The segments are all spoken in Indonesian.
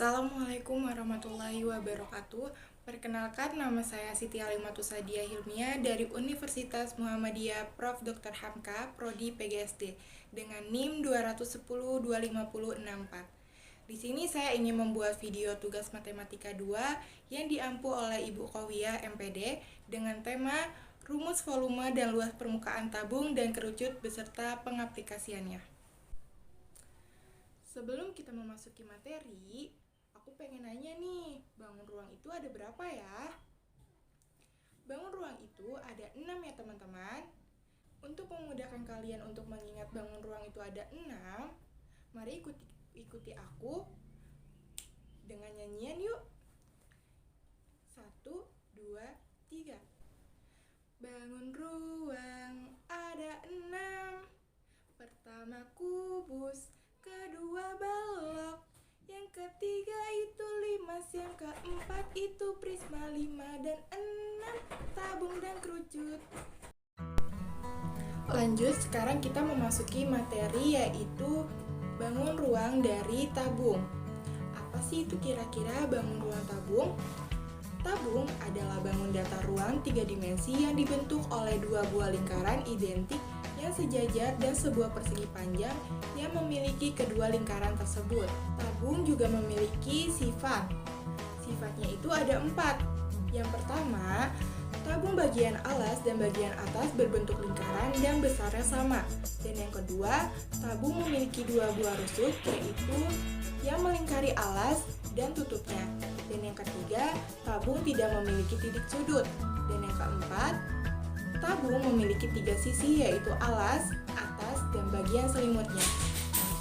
Assalamualaikum warahmatullahi wabarakatuh. Perkenalkan, nama saya Siti Alimatus Sadia Hilmia dari Universitas Muhammadiyah Prof. Dr. Hamka, Prodi PGSD dengan NIM 210-25064. Di sini saya ingin membuat video tugas matematika 2 yang diampu oleh Ibu Qawiyah MPD dengan tema rumus volume dan luas permukaan tabung dan kerucut beserta pengaplikasiannya. Sebelum kita memasuki materi, aku pengen nanya nih, bangun ruang itu ada berapa ya? Bangun ruang itu ada 6 ya teman-teman. Untuk memudahkan kalian untuk mengingat bangun ruang itu ada 6, mari ikuti aku dengan nyanyian yuk. 1, 2, 3. Bangun ruang ada 6. Pertama kubus, kedua balok, yang ketiga itu limas, yang keempat itu prisma, 5 dan 6 tabung dan kerucut. Lanjut, sekarang kita memasuki materi yaitu bangun ruang dari tabung. Apa sih itu kira-kira bangun ruang tabung? Tabung adalah bangun datar ruang 3 dimensi yang dibentuk oleh dua buah lingkaran identik yang sejajar dan sebuah persegi panjang yang memiliki kedua lingkaran tersebut. Tabung juga memiliki sifat. Sifatnya itu ada 4. Yang pertama, tabung bagian alas dan bagian atas berbentuk lingkaran dan besarnya sama. Dan yang kedua, tabung memiliki dua buah rusuk, yaitu yang melingkari alas dan tutupnya. Dan yang ketiga, tabung tidak memiliki titik sudut. Dan yang keempat, tabung memiliki 3 sisi, yaitu alas, atas, dan bagian selimutnya.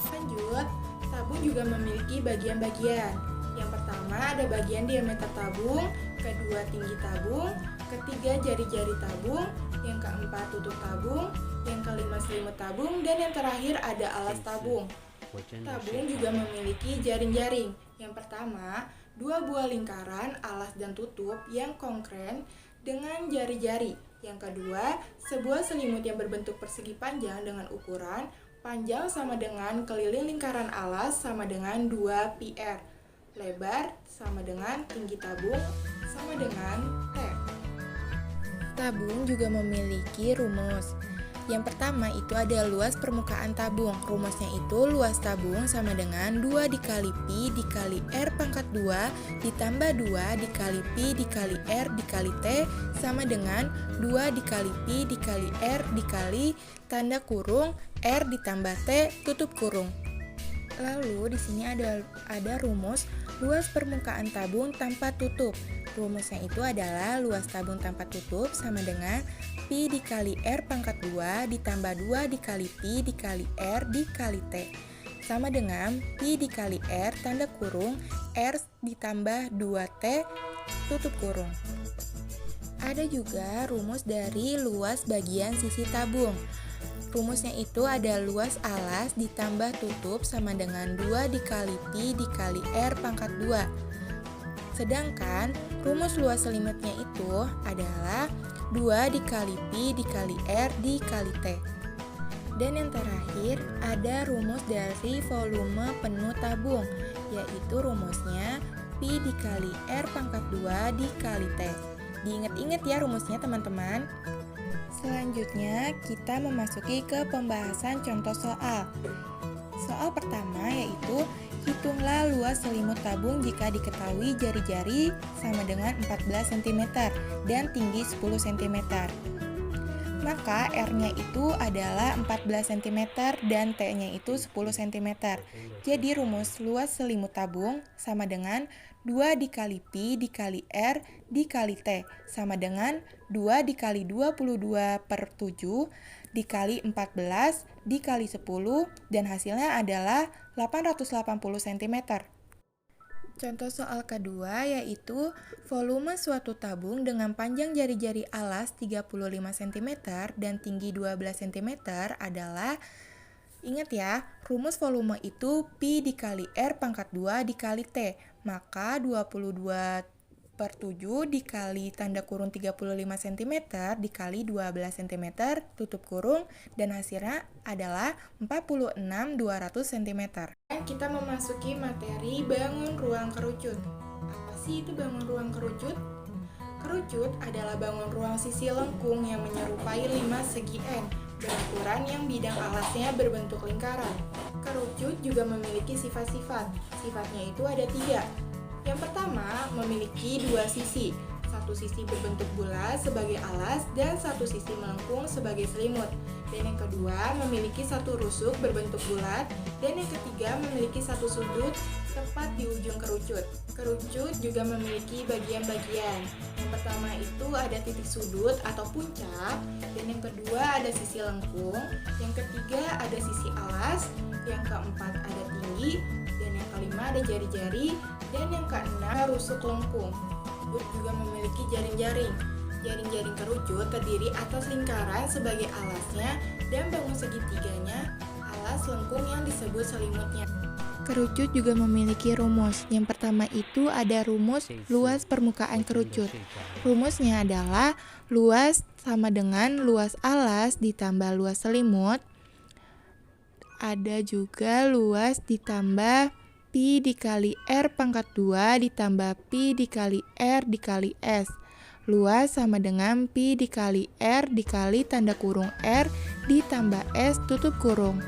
Lanjut, tabung juga memiliki bagian-bagian. Yang pertama ada bagian diameter tabung, kedua tinggi tabung, ketiga jari-jari tabung, yang keempat tutup tabung, yang kelima selimut tabung, dan yang terakhir ada alas tabung. Tabung juga memiliki jaring-jaring. Yang pertama, dua buah lingkaran, alas dan tutup yang konkret dengan jari-jari. Yang kedua, sebuah selimut yang berbentuk persegi panjang dengan ukuran panjang sama dengan keliling lingkaran alas sama dengan 2 PR. Lebar sama dengan tinggi tabung sama dengan T. Tabung juga memiliki rumus. Yang pertama itu ada luas permukaan tabung. Rumusnya itu luas tabung sama dengan 2 dikali Pi dikali R pangkat 2 ditambah 2 dikali Pi dikali R dikali T sama dengan 2 dikali Pi dikali R dikali tanda kurung R ditambah T tutup kurung. Lalu di sini ada rumus luas permukaan tabung tanpa tutup. Rumusnya itu adalah luas tabung tanpa tutup sama dengan Pi dikali R pangkat 2 ditambah 2 dikali Pi dikali R dikali T sama dengan Pi dikali R tanda kurung R ditambah 2T tutup kurung. Ada juga rumus dari luas bagian sisi tabung. Rumusnya itu ada luas alas ditambah tutup sama dengan 2 dikali Pi dikali R pangkat 2. Sedangkan rumus luas selimutnya itu adalah 2 dikali Pi dikali R dikali T. Dan yang terakhir ada rumus dari volume penuh tabung, yaitu rumusnya Pi dikali R pangkat 2 dikali T. Diingat-ingat ya rumusnya teman-teman. Selanjutnya kita memasuki ke pembahasan contoh soal. Soal pertama yaitu hitunglah luas selimut tabung jika diketahui jari-jari sama dengan 14 cm dan tinggi 10 cm. Maka R-nya itu adalah 14 cm dan T-nya itu 10 cm. Jadi rumus luas selimut tabung sama dengan 2 dikali Pi dikali R dikali T sama dengan 2 dikali 22 per 7 dikali 14 dikali 10 dan hasilnya adalah 880 cm. Contoh soal kedua yaitu volume suatu tabung dengan panjang jari-jari alas 35 cm dan tinggi 12 cm adalah, ingat ya, rumus volume itu Pi dikali R pangkat 2 dikali T, maka 22 per 7 dikali tanda kurung 35 cm dikali 12 cm tutup kurung, dan hasilnya adalah 46.200 cm. Kita memasuki materi bangun ruang kerucut. Apa sih itu bangun ruang kerucut? Kerucut adalah bangun ruang sisi lengkung yang menyerupai 5 segi N berukuran yang bidang alasnya berbentuk lingkaran. Kerucut juga memiliki sifat-sifat. Sifatnya itu ada 3. Yang pertama, memiliki 2 sisi. Satu sisi berbentuk bulat sebagai alas dan satu sisi melengkung sebagai selimut. Dan yang kedua, memiliki satu rusuk berbentuk bulat. Dan yang ketiga, memiliki satu sudut tepat di ujung kerucut. Kerucut juga memiliki bagian-bagian. Yang pertama itu ada titik sudut atau puncak. Dan yang kedua ada sisi lengkung. Yang ketiga ada sisi alas. Yang keempat ada tinggi. Dan yang kelima ada jari-jari. Dan yang keenam rusuk lengkung. Kerucut juga memiliki jaring-jaring. Jaring-jaring kerucut terdiri atas lingkaran sebagai alasnya dan bangun segitiganya alas lengkung yang disebut selimutnya. Kerucut juga memiliki rumus. Yang pertama itu ada rumus luas permukaan kerucut. Rumusnya adalah luas sama dengan luas alas ditambah luas selimut. Ada juga luas ditambah pi dikali R pangkat 2 ditambah pi dikali R dikali S. Luas sama dengan pi dikali R dikali tanda kurung R ditambah S tutup kurung.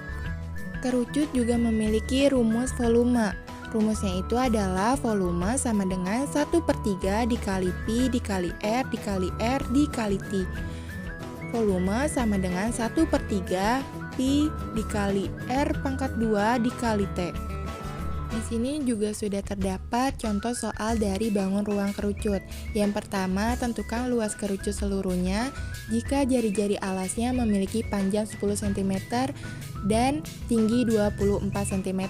Kerucut juga memiliki rumus volume. Rumusnya itu adalah volume sama dengan 1/3 dikali pi dikali R dikali R dikali T. Volume sama dengan 1/3 pi dikali R pangkat 2 dikali T. Di sini juga sudah terdapat contoh soal dari bangun ruang kerucut. Yang pertama, tentukan luas kerucut seluruhnya jika jari-jari alasnya memiliki panjang 10 cm dan tinggi 24 cm.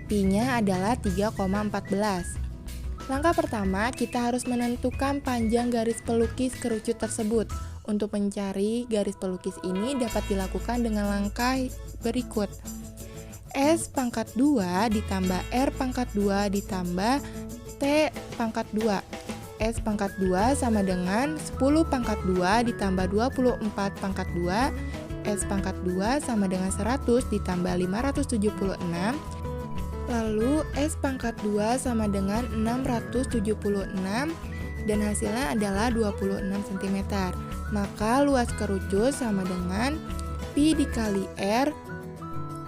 Pi-nya adalah 3,14. Langkah pertama, kita harus menentukan panjang garis pelukis kerucut tersebut. Untuk mencari garis pelukis ini dapat dilakukan dengan langkah berikut. S pangkat 2 ditambah R pangkat 2 ditambah T pangkat 2. S pangkat 2 sama dengan 10 pangkat 2 ditambah 24 pangkat 2. S pangkat 2 sama dengan 100 ditambah 576. Lalu S pangkat 2 sama dengan 676 dan hasilnya adalah 26 cm. Maka luas kerucut sama dengan pi dikali R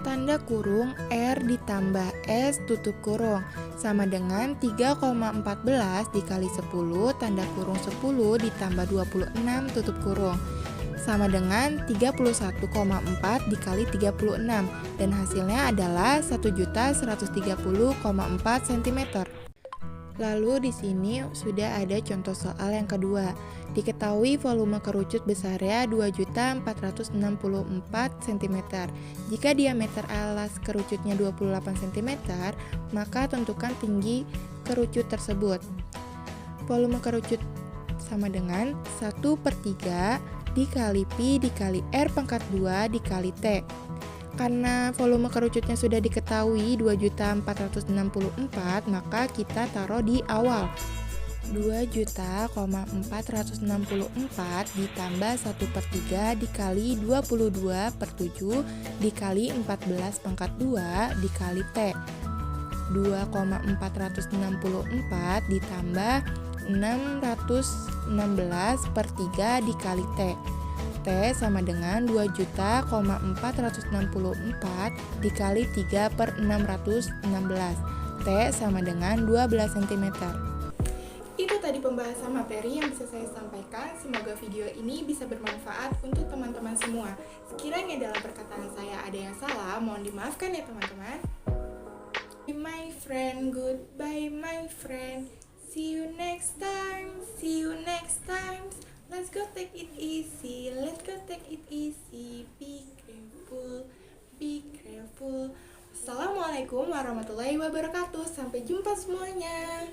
tanda kurung R ditambah S tutup kurung sama dengan 3,14 dikali 10 tanda kurung 10 ditambah 26 tutup kurung sama dengan 31,4 dikali 36 dan hasilnya adalah 1.130,4 cm. Lalu di sini sudah ada contoh soal yang kedua. Diketahui volume kerucut besarnya 2.464 cm. Jika diameter alas kerucutnya 28 cm, maka tentukan tinggi kerucut tersebut. Volume kerucut sama dengan 1/3 dikali pi dikali R pangkat 2 dikali T. Karena volume kerucutnya sudah diketahui 2.464, maka kita taruh di awal. 2.464 ditambah 1/3 dikali 22/7 dikali 14 pangkat 2 dikali T. 2.464 ditambah 616/3 dikali T. T sama dengan 2.464 dikali 3/616. T sama dengan 12 cm. Itu tadi pembahasan materi yang bisa saya sampaikan. Semoga video ini bisa bermanfaat untuk teman-teman semua. Sekiranya dalam perkataan saya ada yang salah, mohon dimaafkan ya teman-teman. My friend, goodbye my friend. See you next time. See you next time. Let's go take it easy, let's go take it easy. Be careful, be careful. Assalamualaikum warahmatullahi wabarakatuh. Sampai jumpa semuanya.